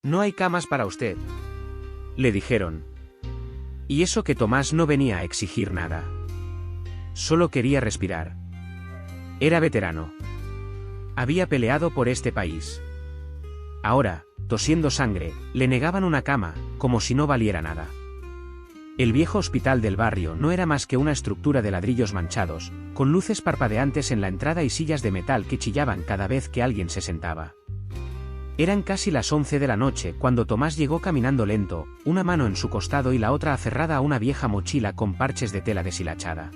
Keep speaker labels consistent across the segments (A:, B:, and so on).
A: No hay camas para usted, le dijeron. Y eso que Tomás no venía a exigir nada. Solo quería respirar. Era veterano. Había peleado por este país. Ahora, tosiendo sangre, le negaban una cama, como si no valiera nada. El viejo hospital del barrio no era más que una estructura de ladrillos manchados, con luces parpadeantes en la entrada y sillas de metal que chillaban cada vez que alguien se sentaba. Eran casi las 11 de la noche cuando Tomás llegó caminando lento, una mano en su costado y la otra aferrada a una vieja mochila con parches de tela deshilachada.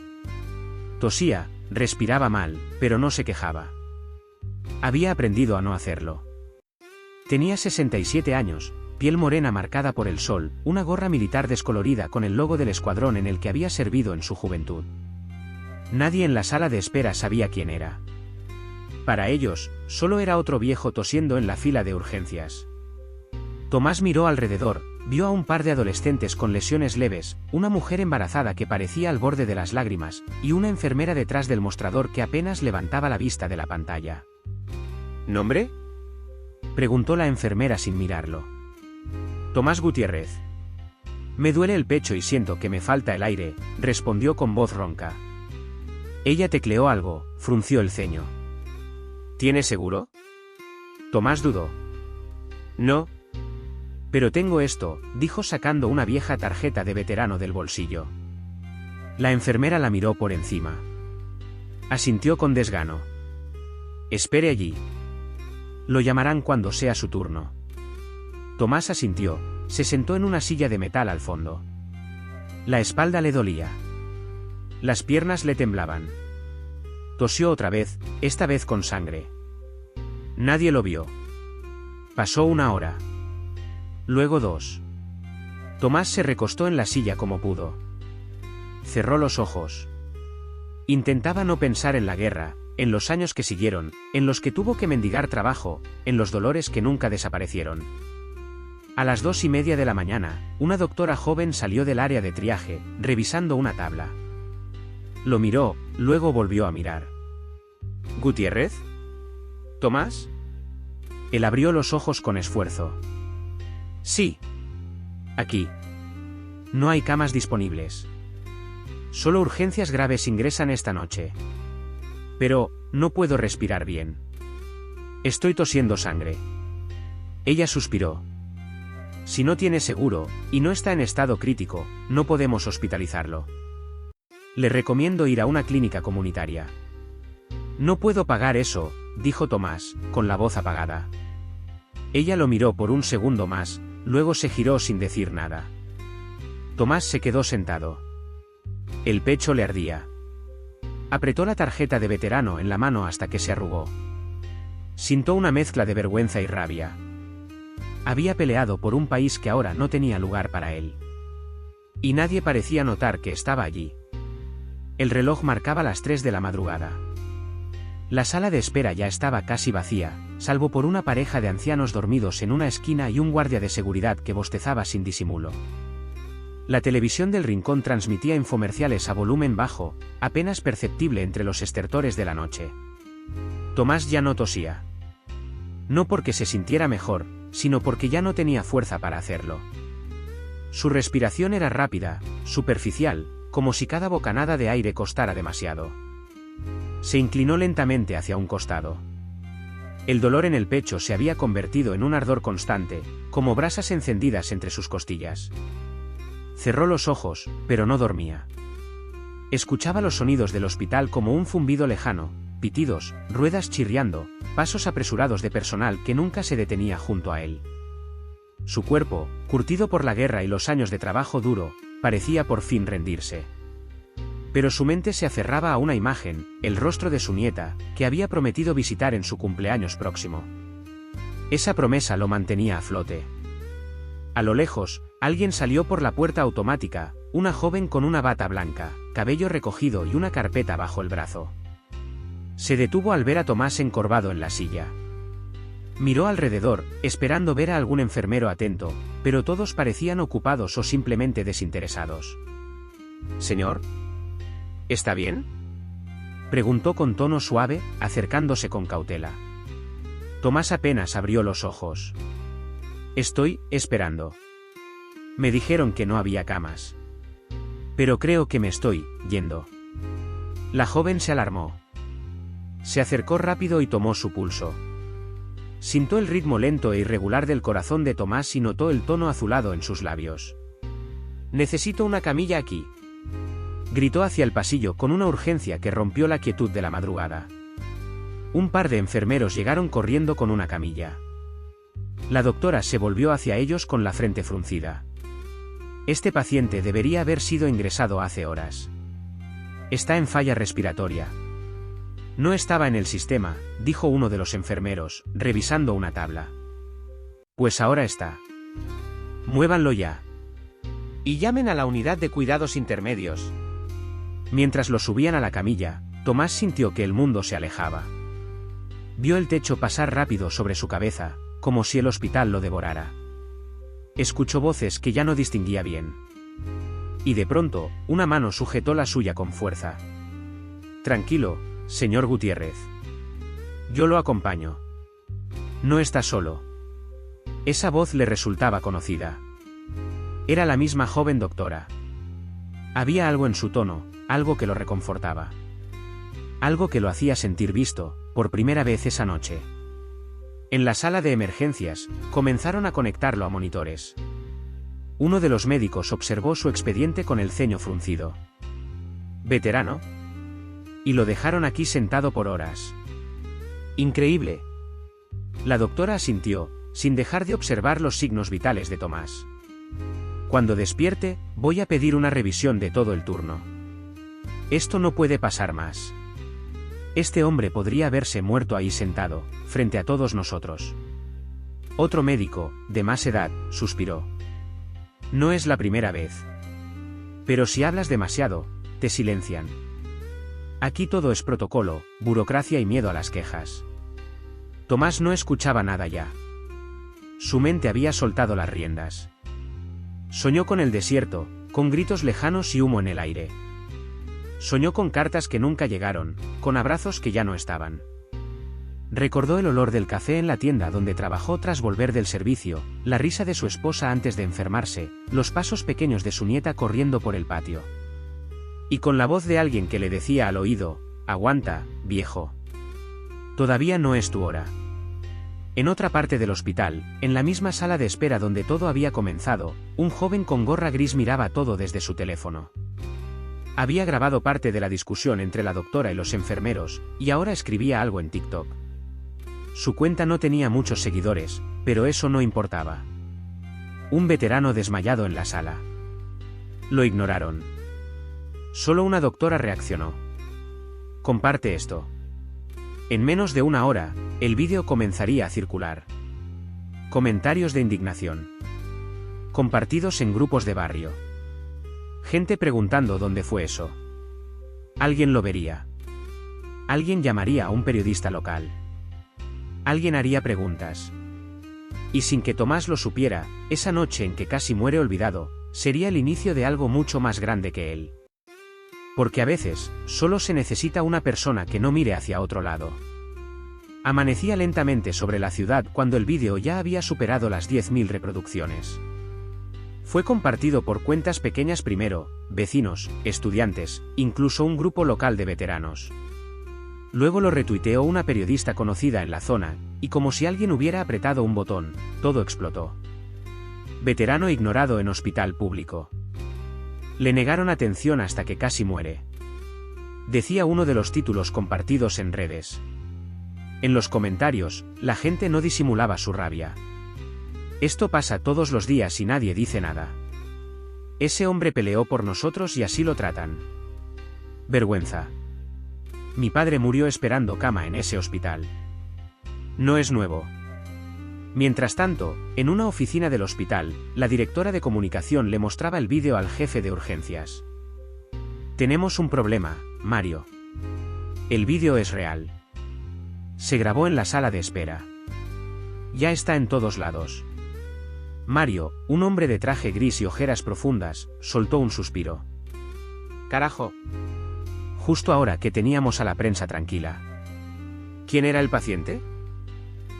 A: Tosía, respiraba mal, pero no se quejaba. Había aprendido a no hacerlo. Tenía 67 años, piel morena marcada por el sol, una gorra militar descolorida con el logo del escuadrón en el que había servido en su juventud. Nadie en la sala de espera sabía quién era. Para ellos, solo era otro viejo tosiendo en la fila de urgencias. Tomás miró alrededor, vio a un par de adolescentes con lesiones leves, una mujer embarazada que parecía al borde de las lágrimas, y una enfermera detrás del mostrador que apenas levantaba la vista de la pantalla.
B: ¿Nombre?,
A: preguntó la enfermera sin mirarlo.
B: Tomás Gutiérrez.
A: Me duele el pecho y siento que me falta el aire, respondió con voz ronca. Ella tecleó algo, frunció el ceño.
B: ¿Tiene seguro?
A: Tomás dudó.
B: No.
A: Pero tengo esto, dijo sacando una vieja tarjeta de veterano del bolsillo. La enfermera la miró por encima. Asintió con desgano. Espere allí. Lo llamarán cuando sea su turno. Tomás asintió, se sentó en una silla de metal al fondo. La espalda le dolía. Las piernas le temblaban. Tosió otra vez, esta vez con sangre. Nadie lo vio. Pasó 1 hora. Luego 2. Tomás se recostó en la silla como pudo. Cerró los ojos. Intentaba no pensar en la guerra, en los años que siguieron, en los que tuvo que mendigar trabajo, en los dolores que nunca desaparecieron. A las 2:30 de la mañana, una doctora joven salió del área de triaje, revisando una tabla. Lo miró, luego volvió a mirar.
B: ¿Gutiérrez? ¿Tomás?
A: Él abrió los ojos con esfuerzo. Sí. Aquí. No hay camas disponibles. Solo urgencias graves ingresan esta noche. Pero, no puedo respirar bien. Estoy tosiendo sangre. Ella suspiró. Si no tiene seguro, y no está en estado crítico, no podemos hospitalizarlo. Le recomiendo ir a una clínica comunitaria. No puedo pagar eso, dijo Tomás, con la voz apagada. Ella lo miró por un segundo más, luego se giró sin decir nada. Tomás se quedó sentado. El pecho le ardía. Apretó la tarjeta de veterano en la mano hasta que se arrugó. Sintió una mezcla de vergüenza y rabia. Había peleado por un país que ahora no tenía lugar para él. Y nadie parecía notar que estaba allí. El reloj marcaba las 3 de la madrugada. La sala de espera ya estaba casi vacía, salvo por una pareja de ancianos dormidos en una esquina y un guardia de seguridad que bostezaba sin disimulo. La televisión del rincón transmitía infomerciales a volumen bajo, apenas perceptible entre los estertores de la noche. Tomás ya no tosía. No porque se sintiera mejor, sino porque ya no tenía fuerza para hacerlo. Su respiración era rápida, superficial, como si cada bocanada de aire costara demasiado. Se inclinó lentamente hacia un costado. El dolor en el pecho se había convertido en un ardor constante, como brasas encendidas entre sus costillas. Cerró los ojos, pero no dormía. Escuchaba los sonidos del hospital como un zumbido lejano, pitidos, ruedas chirriando, pasos apresurados de personal que nunca se detenía junto a él. Su cuerpo, curtido por la guerra y los años de trabajo duro, parecía por fin rendirse. Pero su mente se aferraba a una imagen, el rostro de su nieta, que había prometido visitar en su cumpleaños próximo. Esa promesa lo mantenía a flote. A lo lejos, alguien salió por la puerta automática, una joven con una bata blanca, cabello recogido y una carpeta bajo el brazo. Se detuvo al ver a Tomás encorvado en la silla. Miró alrededor, esperando ver a algún enfermero atento, pero todos parecían ocupados o simplemente desinteresados.
B: «Señor, ¿está bien?»,
A: preguntó con tono suave, acercándose con cautela. Tomás apenas abrió los ojos. Estoy esperando. Me dijeron que no había camas. Pero creo que me estoy yendo. La joven se alarmó. Se acercó rápido y tomó su pulso. Sintió el ritmo lento e irregular del corazón de Tomás y notó el tono azulado en sus labios. «Necesito una camilla aquí», gritó hacia el pasillo con una urgencia que rompió la quietud de la madrugada. Un par de enfermeros llegaron corriendo con una camilla. La doctora se volvió hacia ellos con la frente fruncida. Este paciente debería haber sido ingresado hace horas. Está en falla respiratoria. No estaba en el sistema, dijo uno de los enfermeros, revisando una tabla. Pues ahora está. Muévanlo ya. Y llamen a la unidad de cuidados intermedios. Mientras lo subían a la camilla, Tomás sintió que el mundo se alejaba. Vio el techo pasar rápido sobre su cabeza, como si el hospital lo devorara. Escuchó voces que ya no distinguía bien. Y de pronto, una mano sujetó la suya con fuerza. Tranquilo, señor Gutiérrez. Yo lo acompaño. No está solo. Esa voz le resultaba conocida. Era la misma joven doctora. Había algo en su tono, algo que lo reconfortaba. Algo que lo hacía sentir visto, por primera vez esa noche. En la sala de emergencias, comenzaron a conectarlo a monitores. Uno de los médicos observó su expediente con el ceño fruncido. ¿Veterano? Y lo dejaron aquí sentado por horas. Increíble. La doctora asintió, sin dejar de observar los signos vitales de Tomás. Cuando despierte, voy a pedir una revisión de todo el turno. Esto no puede pasar más. Este hombre podría haberse muerto ahí sentado, frente a todos nosotros. Otro médico, de más edad, suspiró. No es la primera vez. Pero si hablas demasiado, te silencian. Aquí todo es protocolo, burocracia y miedo a las quejas. Tomás no escuchaba nada ya. Su mente había soltado las riendas. Soñó con el desierto, con gritos lejanos y humo en el aire. Soñó con cartas que nunca llegaron, con abrazos que ya no estaban. Recordó el olor del café en la tienda donde trabajó tras volver del servicio, la risa de su esposa antes de enfermarse, los pasos pequeños de su nieta corriendo por el patio. Y con la voz de alguien que le decía al oído, «Aguanta, viejo. Todavía no es tu hora». En otra parte del hospital, en la misma sala de espera donde todo había comenzado, un joven con gorra gris miraba todo desde su teléfono. Había grabado parte de la discusión entre la doctora y los enfermeros, y ahora escribía algo en TikTok. Su cuenta no tenía muchos seguidores, pero eso no importaba. Un veterano desmayado en la sala. Lo ignoraron. Solo una doctora reaccionó. Comparte esto. En menos de una hora, el vídeo comenzaría a circular. Comentarios de indignación. Compartidos en grupos de barrio. Gente preguntando dónde fue eso. Alguien lo vería. Alguien llamaría a un periodista local. Alguien haría preguntas. Y sin que Tomás lo supiera, esa noche en que casi muere olvidado, sería el inicio de algo mucho más grande que él. Porque a veces, solo se necesita una persona que no mire hacia otro lado. Amanecía lentamente sobre la ciudad cuando el vídeo ya había superado las 10.000 reproducciones. Fue compartido por cuentas pequeñas primero, vecinos, estudiantes, incluso un grupo local de veteranos. Luego lo retuiteó una periodista conocida en la zona, y como si alguien hubiera apretado un botón, todo explotó. Veterano ignorado en hospital público. Le negaron atención hasta que casi muere. Decía uno de los títulos compartidos en redes. En los comentarios, la gente no disimulaba su rabia. Esto pasa todos los días y nadie dice nada. Ese hombre peleó por nosotros y así lo tratan. Vergüenza. Mi padre murió esperando cama en ese hospital. No es nuevo. Mientras tanto, en una oficina del hospital, la directora de comunicación le mostraba el vídeo al jefe de urgencias. Tenemos un problema, Mario. El vídeo es real. Se grabó en la sala de espera. Ya está en todos lados. Mario, un hombre de traje gris y ojeras profundas, soltó un suspiro. Carajo. Justo ahora que teníamos a la prensa tranquila. ¿Quién era el paciente?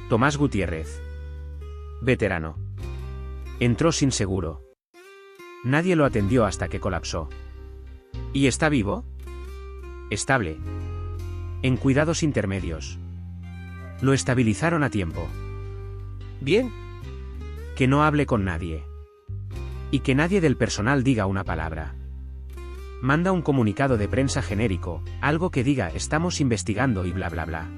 A: Tomás Gutiérrez. Veterano. Entró sin seguro. Nadie lo atendió hasta que colapsó.
B: ¿Y está vivo?
A: Estable. En cuidados intermedios. Lo estabilizaron a tiempo.
B: Bien.
A: Que no hable con nadie. Y que nadie del personal diga una palabra. Manda un comunicado de prensa genérico, algo que diga estamos investigando y bla bla bla.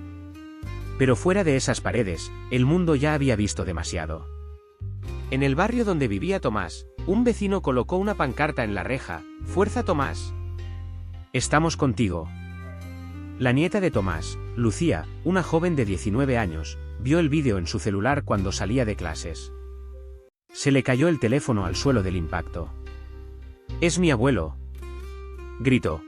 A: Pero fuera de esas paredes, el mundo ya había visto demasiado.
B: En el barrio donde vivía Tomás, un vecino colocó una pancarta en la reja: «Fuerza Tomás».
A: Estamos contigo. La nieta de Tomás, Lucía, una joven de 19 años, vio el vídeo en su celular cuando salía de clases. Se le cayó el teléfono al suelo del impacto. «Es mi abuelo», gritó.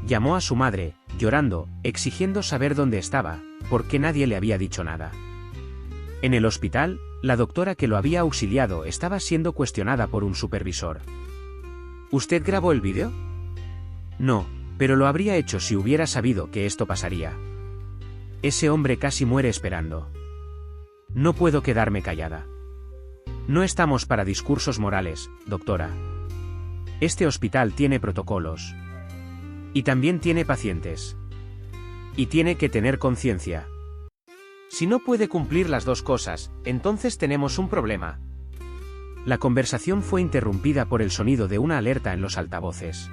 A: Llamó a su madre, llorando, exigiendo saber dónde estaba, porque nadie le había dicho nada. En el hospital, la doctora que lo había auxiliado estaba siendo cuestionada por un supervisor.
B: ¿Usted grabó el vídeo?
A: No, pero lo habría hecho si hubiera sabido que esto pasaría. Ese hombre casi muere esperando. No puedo quedarme callada. No estamos para discursos morales, doctora. Este hospital tiene protocolos. Y también tiene pacientes. Y tiene que tener conciencia.
B: Si no puede cumplir las dos cosas, entonces tenemos un problema.
A: La conversación fue interrumpida por el sonido de una alerta en los altavoces.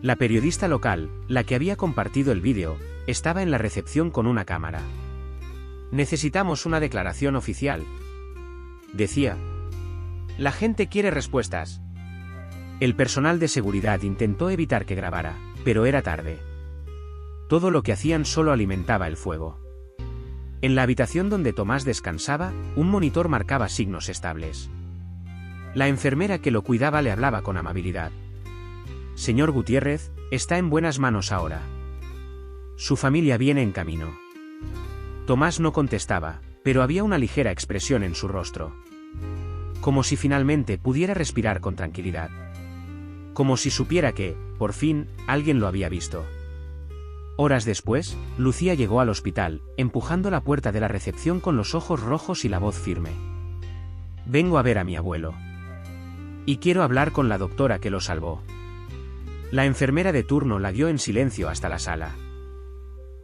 A: La periodista local, la que había compartido el vídeo, estaba en la recepción con una cámara.
B: Necesitamos una declaración oficial,
A: decía.
B: La gente quiere respuestas.
A: El personal de seguridad intentó evitar que grabara, pero era tarde. Todo lo que hacían solo alimentaba el fuego. En la habitación donde Tomás descansaba, un monitor marcaba signos estables. La enfermera que lo cuidaba le hablaba con amabilidad. Señor Gutiérrez, está en buenas manos ahora. Su familia viene en camino. Tomás no contestaba, pero había una ligera expresión en su rostro. Como si finalmente pudiera respirar con tranquilidad. Como si supiera que, por fin, alguien lo había visto. Horas después, Lucía llegó al hospital, empujando la puerta de la recepción con los ojos rojos y la voz firme. Vengo a ver a mi abuelo. Y quiero hablar con la doctora que lo salvó. La enfermera de turno la guió en silencio hasta la sala.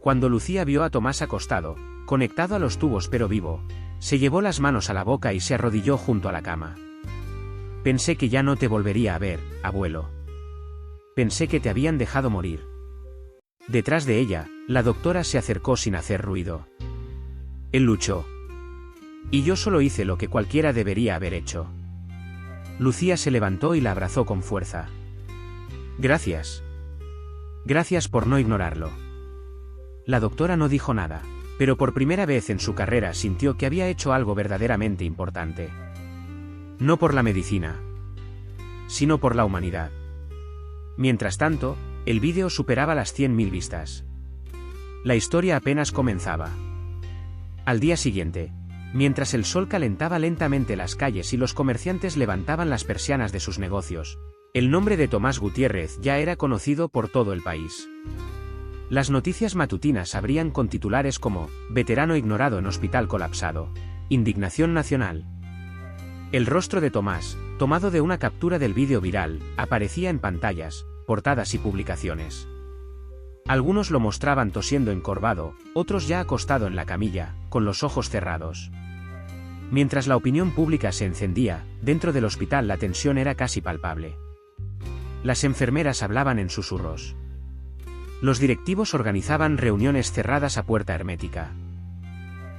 A: Cuando Lucía vio a Tomás acostado, conectado a los tubos pero vivo, se llevó las manos a la boca y se arrodilló junto a la cama. Pensé que ya no te volvería a ver, abuelo. Pensé que te habían dejado morir. Detrás de ella, la doctora se acercó sin hacer ruido. Él luchó. Y yo solo hice lo que cualquiera debería haber hecho. Lucía se levantó y la abrazó con fuerza. Gracias. Gracias por no ignorarlo. La doctora no dijo nada, pero por primera vez en su carrera sintió que había hecho algo verdaderamente importante. No por la medicina, sino por la humanidad. Mientras tanto, el vídeo superaba las 100.000 vistas. La historia apenas comenzaba. Al día siguiente, mientras el sol calentaba lentamente las calles y los comerciantes levantaban las persianas de sus negocios, el nombre de Tomás Gutiérrez ya era conocido por todo el país. Las noticias matutinas abrían con titulares como «Veterano ignorado en hospital colapsado», «Indignación nacional». El rostro de Tomás, tomado de una captura del vídeo viral, aparecía en pantallas, portadas y publicaciones. Algunos lo mostraban tosiendo encorvado, otros ya acostado en la camilla, con los ojos cerrados. Mientras la opinión pública se encendía, dentro del hospital la tensión era casi palpable. Las enfermeras hablaban en susurros. Los directivos organizaban reuniones cerradas a puerta hermética.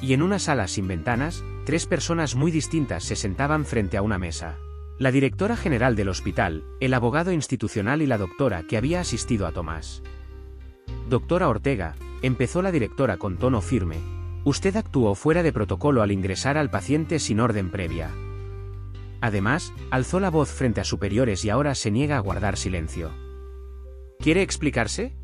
A: Y en una sala sin ventanas, 3 personas muy distintas se sentaban frente a una mesa. La directora general del hospital, el abogado institucional y la doctora que había asistido a Tomás. Doctora Ortega, empezó la directora con tono firme. Usted actuó fuera de protocolo al ingresar al paciente sin orden previa. Además, alzó la voz frente a superiores y ahora se niega a guardar silencio.
B: ¿Quiere explicarse?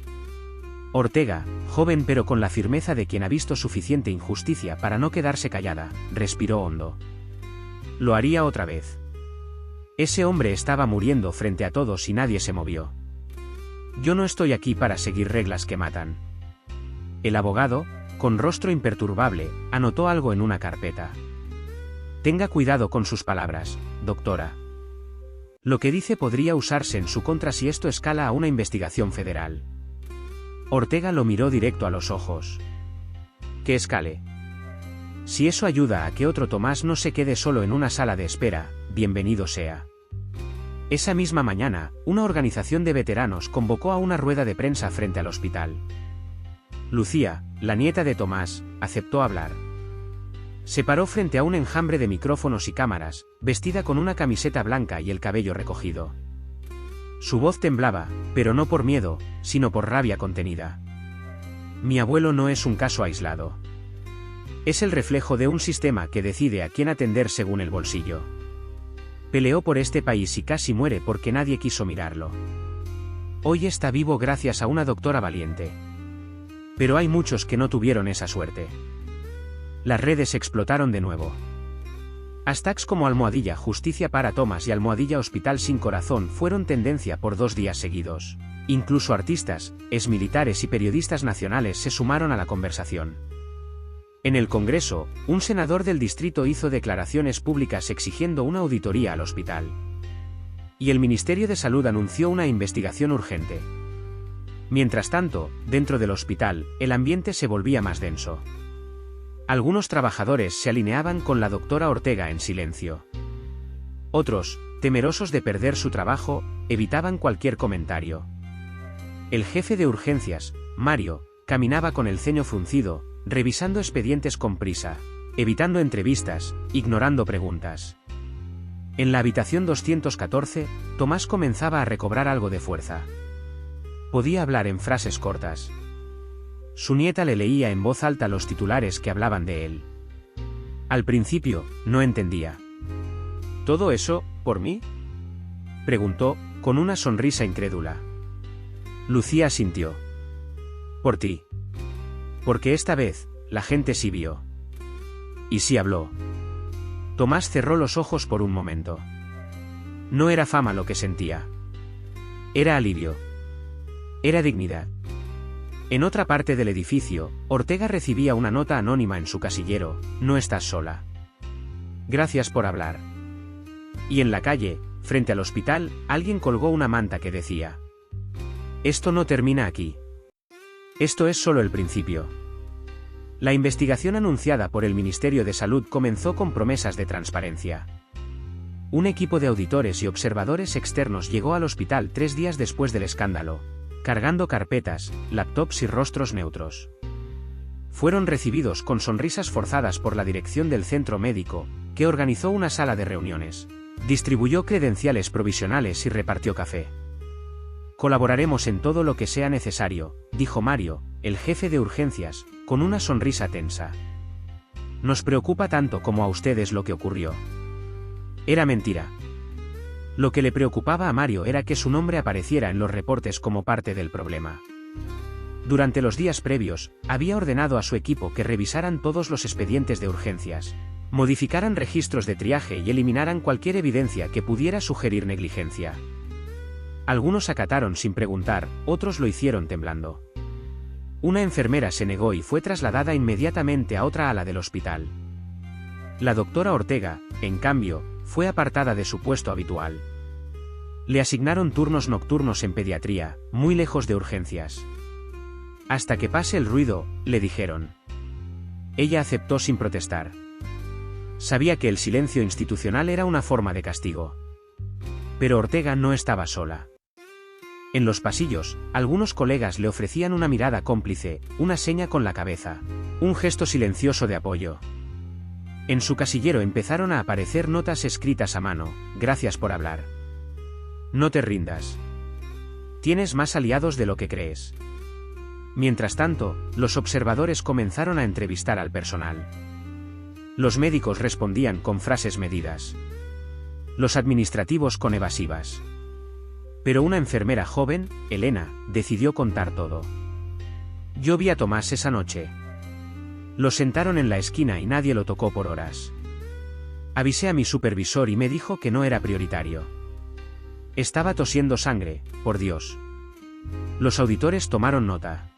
A: Ortega, joven pero con la firmeza de quien ha visto suficiente injusticia para no quedarse callada, respiró hondo. Lo haría otra vez. Ese hombre estaba muriendo frente a todos y nadie se movió. Yo no estoy aquí para seguir reglas que matan. El abogado, con rostro imperturbable, anotó algo en una carpeta. Tenga cuidado con sus palabras, doctora. Lo que dice podría usarse en su contra si esto escala a una investigación federal. Ortega lo miró directo a los ojos. Que escale. Si eso ayuda a que otro Tomás no se quede solo en una sala de espera, bienvenido sea. Esa misma mañana, una organización de veteranos convocó a una rueda de prensa frente al hospital. Lucía, la nieta de Tomás, aceptó hablar. Se paró frente a un enjambre de micrófonos y cámaras, vestida con una camiseta blanca y el cabello recogido. Su voz temblaba, pero no por miedo, sino por rabia contenida. Mi abuelo no es un caso aislado. Es el reflejo de un sistema que decide a quién atender según el bolsillo. Peleó por este país y casi muere porque nadie quiso mirarlo. Hoy está vivo gracias a una doctora valiente. Pero hay muchos que no tuvieron esa suerte. Las redes explotaron de nuevo. Hashtags como almohadilla justicia para Tomás y almohadilla hospital sin corazón fueron tendencia por 2 días seguidos. Incluso artistas, exmilitares y periodistas nacionales se sumaron a la conversación. En el Congreso, un senador del distrito hizo declaraciones públicas exigiendo una auditoría al hospital. Y el Ministerio de Salud anunció una investigación urgente. Mientras tanto, dentro del hospital, el ambiente se volvía más denso. Algunos trabajadores se alineaban con la doctora Ortega en silencio. Otros, temerosos de perder su trabajo, evitaban cualquier comentario. El jefe de urgencias, Mario, caminaba con el ceño fruncido, revisando expedientes con prisa, evitando entrevistas, ignorando preguntas. En la habitación 214, Tomás comenzaba a recobrar algo de fuerza. Podía hablar en frases cortas. Su nieta le leía en voz alta los titulares que hablaban de él. Al principio, no entendía. ¿Todo eso, por mí?, preguntó, con una sonrisa incrédula. Lucía asintió. Por ti. Porque esta vez, la gente sí vio. Y sí habló. Tomás cerró los ojos por un momento. No era fama lo que sentía. Era alivio. Era dignidad. En otra parte del edificio, Ortega recibía una nota anónima en su casillero: no estás sola. Gracias por hablar. Y en la calle, frente al hospital, alguien colgó una manta que decía: esto no termina aquí. Esto es solo el principio. La investigación anunciada por el Ministerio de Salud comenzó con promesas de transparencia. Un equipo de auditores y observadores externos llegó al hospital 3 días después del escándalo, cargando carpetas, laptops y rostros neutros. Fueron recibidos con sonrisas forzadas por la dirección del centro médico, que organizó una sala de reuniones, distribuyó credenciales provisionales y repartió café. Colaboraremos en todo lo que sea necesario, dijo Mario, el jefe de urgencias, con una sonrisa tensa. Nos preocupa tanto como a ustedes lo que ocurrió. Era mentira. Lo que le preocupaba a Mario era que su nombre apareciera en los reportes como parte del problema. Durante los días previos, había ordenado a su equipo que revisaran todos los expedientes de urgencias, modificaran registros de triaje y eliminaran cualquier evidencia que pudiera sugerir negligencia. Algunos acataron sin preguntar, otros lo hicieron temblando. Una enfermera se negó y fue trasladada inmediatamente a otra ala del hospital. La doctora Ortega, en cambio, fue apartada de su puesto habitual. Le asignaron turnos nocturnos en pediatría, muy lejos de urgencias. Hasta que pase el ruido, le dijeron. Ella aceptó sin protestar. Sabía que el silencio institucional era una forma de castigo. Pero Ortega no estaba sola. En los pasillos, algunos colegas le ofrecían una mirada cómplice, una seña con la cabeza, un gesto silencioso de apoyo. En su casillero empezaron a aparecer notas escritas a mano: gracias por hablar. No te rindas. Tienes más aliados de lo que crees. Mientras tanto, los observadores comenzaron a entrevistar al personal. Los médicos respondían con frases medidas. Los administrativos con evasivas. Pero una enfermera joven, Elena, decidió contar todo. Yo vi a Tomás esa noche. Lo sentaron en la esquina y nadie lo tocó por horas. Avisé a mi supervisor y me dijo que no era prioritario. Estaba tosiendo sangre, por Dios. Los auditores tomaron nota.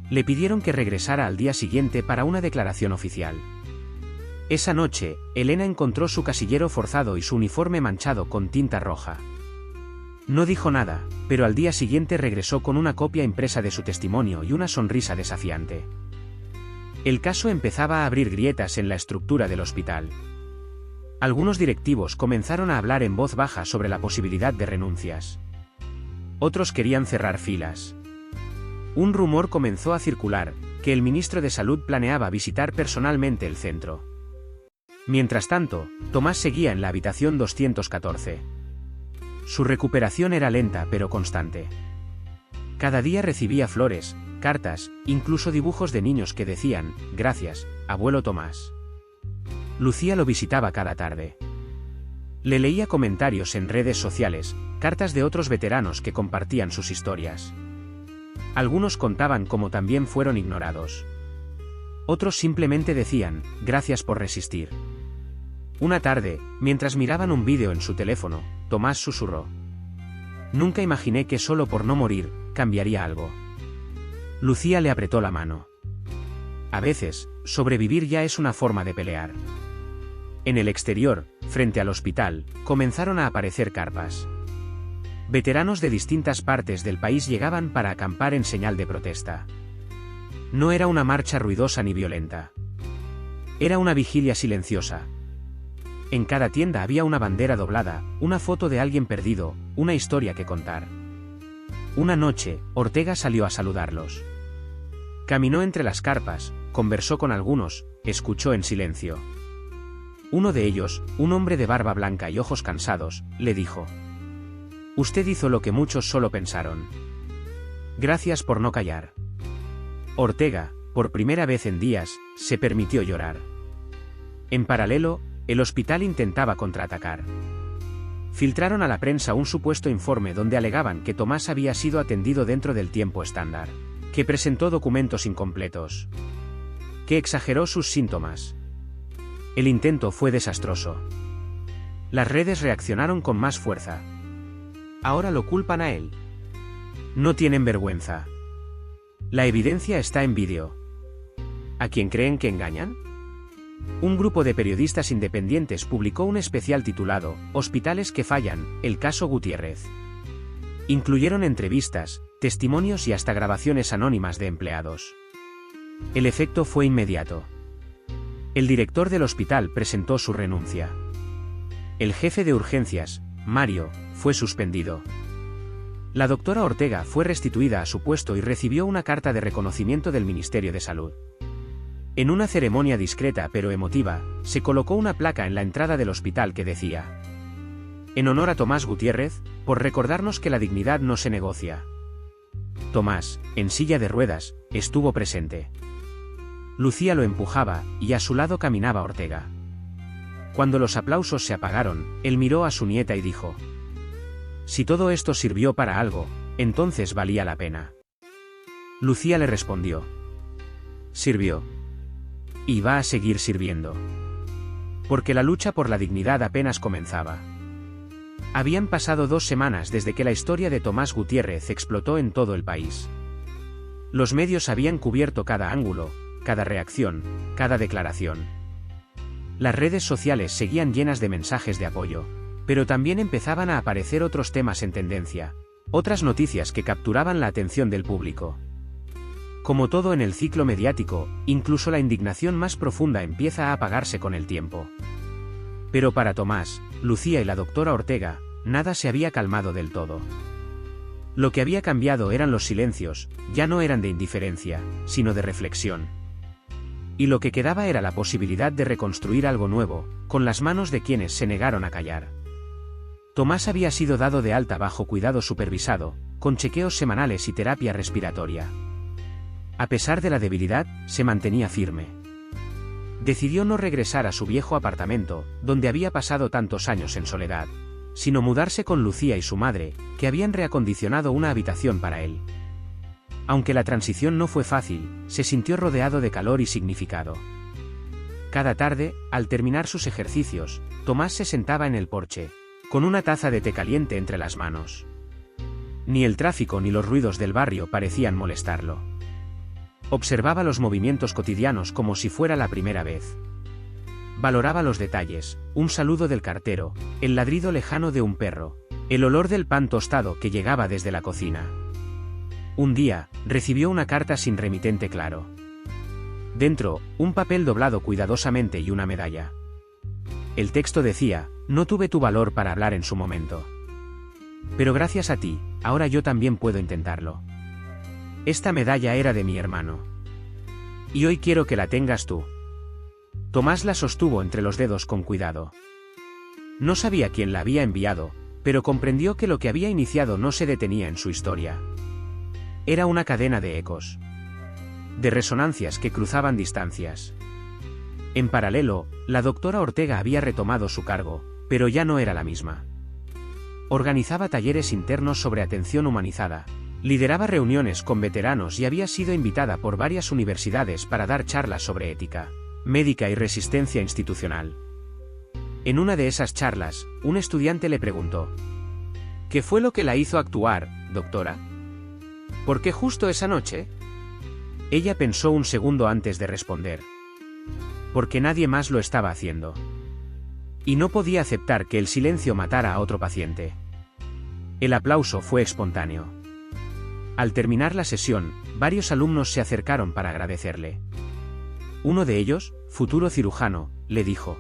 A: Le pidieron que regresara al día siguiente para una declaración oficial. Esa noche, Elena encontró su casillero forzado y su uniforme manchado con tinta roja. No dijo nada, pero al día siguiente regresó con una copia impresa de su testimonio y una sonrisa desafiante. El caso empezaba a abrir grietas en la estructura del hospital. Algunos directivos comenzaron a hablar en voz baja sobre la posibilidad de renuncias. Otros querían cerrar filas. Un rumor comenzó a circular, que el ministro de Salud planeaba visitar personalmente el centro. Mientras tanto, Tomás seguía en la habitación 214. Su recuperación era lenta pero constante. Cada día recibía flores, cartas, incluso dibujos de niños que decían, «Gracias, abuelo Tomás». Lucía lo visitaba cada tarde. Le leía comentarios en redes sociales, cartas de otros veteranos que compartían sus historias. Algunos contaban cómo también fueron ignorados. Otros simplemente decían, «Gracias por resistir». Una tarde, mientras miraban un vídeo en su teléfono, Tomás susurró: «Nunca imaginé que solo por no morir, cambiaría algo». Lucía le apretó la mano. A veces, sobrevivir ya es una forma de pelear. En el exterior, frente al hospital, comenzaron a aparecer carpas. Veteranos de distintas partes del país llegaban para acampar en señal de protesta. No era una marcha ruidosa ni violenta. Era una vigilia silenciosa. En cada tienda había una bandera doblada, una foto de alguien perdido, una historia que contar. Una noche, Ortega salió a saludarlos. Caminó entre las carpas, conversó con algunos, escuchó en silencio. Uno de ellos, un hombre de barba blanca y ojos cansados, le dijo: «Usted hizo lo que muchos solo pensaron. Gracias por no callar». Ortega, por primera vez en días, se permitió llorar. En paralelo, el hospital intentaba contraatacar. Filtraron a la prensa un supuesto informe donde alegaban que Tomás había sido atendido dentro del tiempo estándar, que presentó documentos incompletos, que exageró sus síntomas. El intento fue desastroso. Las redes reaccionaron con más fuerza. Ahora lo culpan a él. No tienen vergüenza. La evidencia está en vídeo. ¿A quién creen que engañan? Un grupo de periodistas independientes publicó un especial titulado «Hospitales que fallan, el caso Gutiérrez». Incluyeron entrevistas, testimonios y hasta grabaciones anónimas de empleados. El efecto fue inmediato. El director del hospital presentó su renuncia. El jefe de urgencias, Mario, fue suspendido. La doctora Ortega fue restituida a su puesto y recibió una carta de reconocimiento del Ministerio de Salud. En una ceremonia discreta pero emotiva, se colocó una placa en la entrada del hospital que decía: «En honor a Tomás Gutiérrez, por recordarnos que la dignidad no se negocia». Tomás, en silla de ruedas, estuvo presente. Lucía lo empujaba, y a su lado caminaba Ortega. Cuando los aplausos se apagaron, él miró a su nieta y dijo: «Si todo esto sirvió para algo, entonces valía la pena». Lucía le respondió: «Sirvió. Y va a seguir sirviendo. Porque la lucha por la dignidad apenas comenzaba». Habían pasado 2 semanas desde que la historia de Tomás Gutiérrez explotó en todo el país. Los medios habían cubierto cada ángulo, cada reacción, cada declaración. Las redes sociales seguían llenas de mensajes de apoyo, pero también empezaban a aparecer otros temas en tendencia, otras noticias que capturaban la atención del público. Como todo en el ciclo mediático, incluso la indignación más profunda empieza a apagarse con el tiempo. Pero para Tomás, Lucía y la doctora Ortega, nada se había calmado del todo. Lo que había cambiado eran los silencios, ya no eran de indiferencia, sino de reflexión. Y lo que quedaba era la posibilidad de reconstruir algo nuevo, con las manos de quienes se negaron a callar. Tomás había sido dado de alta bajo cuidado supervisado, con chequeos semanales y terapia respiratoria. A pesar de la debilidad, se mantenía firme. Decidió no regresar a su viejo apartamento, donde había pasado tantos años en soledad, sino mudarse con Lucía y su madre, que habían reacondicionado una habitación para él. Aunque la transición no fue fácil, se sintió rodeado de calor y significado. Cada tarde, al terminar sus ejercicios, Tomás se sentaba en el porche, con una taza de té caliente entre las manos. Ni el tráfico ni los ruidos del barrio parecían molestarlo. Observaba los movimientos cotidianos como si fuera la primera vez. valoraba los detalles, un saludo del cartero, el ladrido lejano de un perro, el olor del pan tostado que llegaba desde la cocina. Un día, recibió una carta sin remitente claro. Dentro, un papel doblado cuidadosamente y una medalla. El texto decía: no tuve tu valor para hablar en su momento. Pero gracias a ti, ahora yo también puedo intentarlo. Esta medalla era de mi hermano. Y hoy quiero que la tengas tú. Tomás la sostuvo entre los dedos con cuidado. No sabía quién la había enviado, pero comprendió que lo que había iniciado no se detenía en su historia. Era una cadena de ecos. De resonancias que cruzaban distancias. En paralelo, la doctora Ortega había retomado su cargo, pero ya no era la misma. Organizaba talleres internos sobre atención humanizada, lideraba reuniones con veteranos y había sido invitada por varias universidades para dar charlas sobre ética médica y resistencia institucional. En una de esas charlas, un estudiante le preguntó: ¿qué fue lo que la hizo actuar, doctora? ¿Por qué justo esa noche? Ella pensó un segundo antes de responder. Porque nadie más lo estaba haciendo. Y no podía aceptar que el silencio matara a otro paciente. El aplauso fue espontáneo. Al terminar la sesión, varios alumnos se acercaron para agradecerle. Uno de ellos, futuro cirujano, le dijo: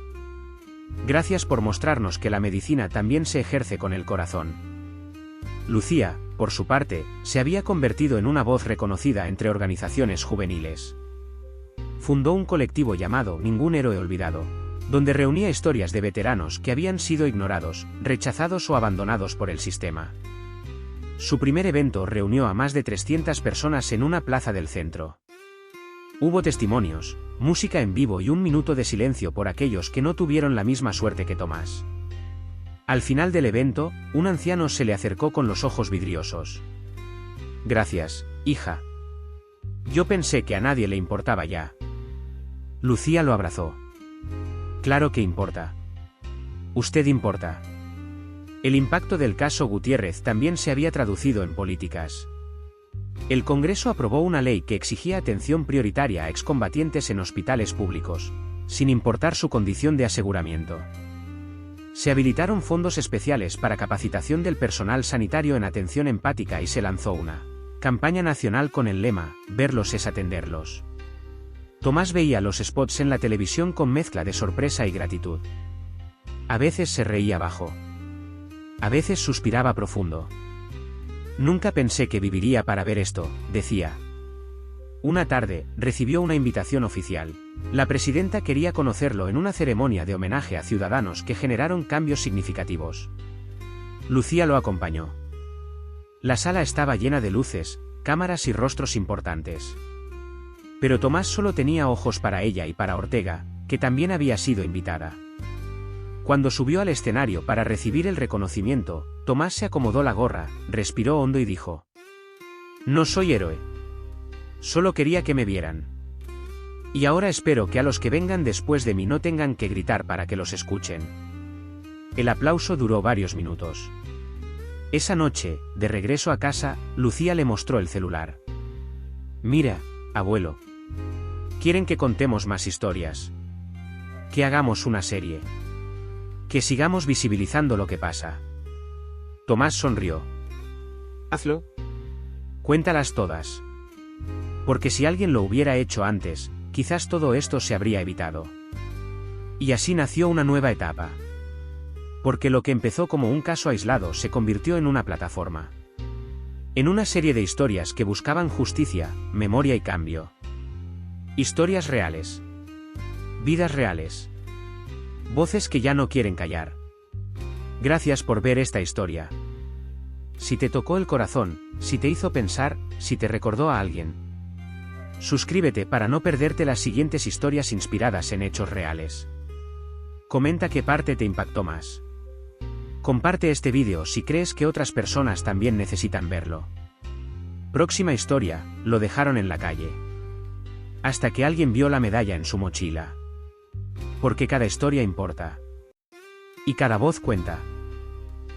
A: gracias por mostrarnos que la medicina también se ejerce con el corazón. Lucía, por su parte, se había convertido en una voz reconocida entre organizaciones juveniles. Fundó un colectivo llamado Ningún Héroe Olvidado, donde reunía historias de veteranos que habían sido ignorados, rechazados o abandonados por el sistema. Su primer evento reunió a más de 300 personas en una plaza del centro. Hubo testimonios, música en vivo y un minuto de silencio por aquellos que no tuvieron la misma suerte que Tomás. Al final del evento, un anciano se le acercó con los ojos vidriosos. Gracias, hija. Yo pensé que a nadie le importaba ya. Lucía lo abrazó. Claro que importa. Usted importa. El impacto del caso Gutiérrez también se había traducido en políticas. El Congreso aprobó una ley que exigía atención prioritaria a excombatientes en hospitales públicos, sin importar su condición de aseguramiento. Se habilitaron fondos especiales para capacitación del personal sanitario en atención empática y se lanzó una campaña nacional con el lema: verlos es atenderlos. Tomás veía los spots en la televisión con mezcla de sorpresa y gratitud. A veces se reía bajo. A veces suspiraba profundo. Nunca pensé que viviría para ver esto, decía. Una tarde, recibió una invitación oficial. La presidenta quería conocerlo en una ceremonia de homenaje a ciudadanos que generaron cambios significativos. Lucía lo acompañó. La sala estaba llena de luces, cámaras y rostros importantes. Pero Tomás solo tenía ojos para ella y para Ortega, que también había sido invitada. Cuando subió al escenario para recibir el reconocimiento, Tomás se acomodó la gorra, respiró hondo y dijo: no soy héroe. Solo quería que me vieran. Y ahora espero que a los que vengan después de mí no tengan que gritar para que los escuchen. El aplauso duró varios minutos. Esa noche, de regreso a casa, Lucía le mostró el celular. Mira, abuelo. Quieren que contemos más historias. Que hagamos una serie. Que sigamos visibilizando lo que pasa. Tomás sonrió.
B: Hazlo.
A: Cuéntalas todas. Porque si alguien lo hubiera hecho antes, quizás todo esto se habría evitado. Y así nació una nueva etapa. Porque lo que empezó como un caso aislado se convirtió en una plataforma. En una serie de historias que buscaban justicia, memoria y cambio. Historias reales. Vidas reales. Voces que ya no quieren callar. Gracias por ver esta historia. Si te tocó el corazón, si te hizo pensar, si te recordó a alguien. Suscríbete para no perderte las siguientes historias inspiradas en hechos reales. Comenta qué parte te impactó más. Comparte este vídeo si crees que otras personas también necesitan verlo. Próxima historia, lo dejaron en la calle. Hasta que alguien vio la medalla en su mochila. Porque cada historia importa. Y cada voz cuenta.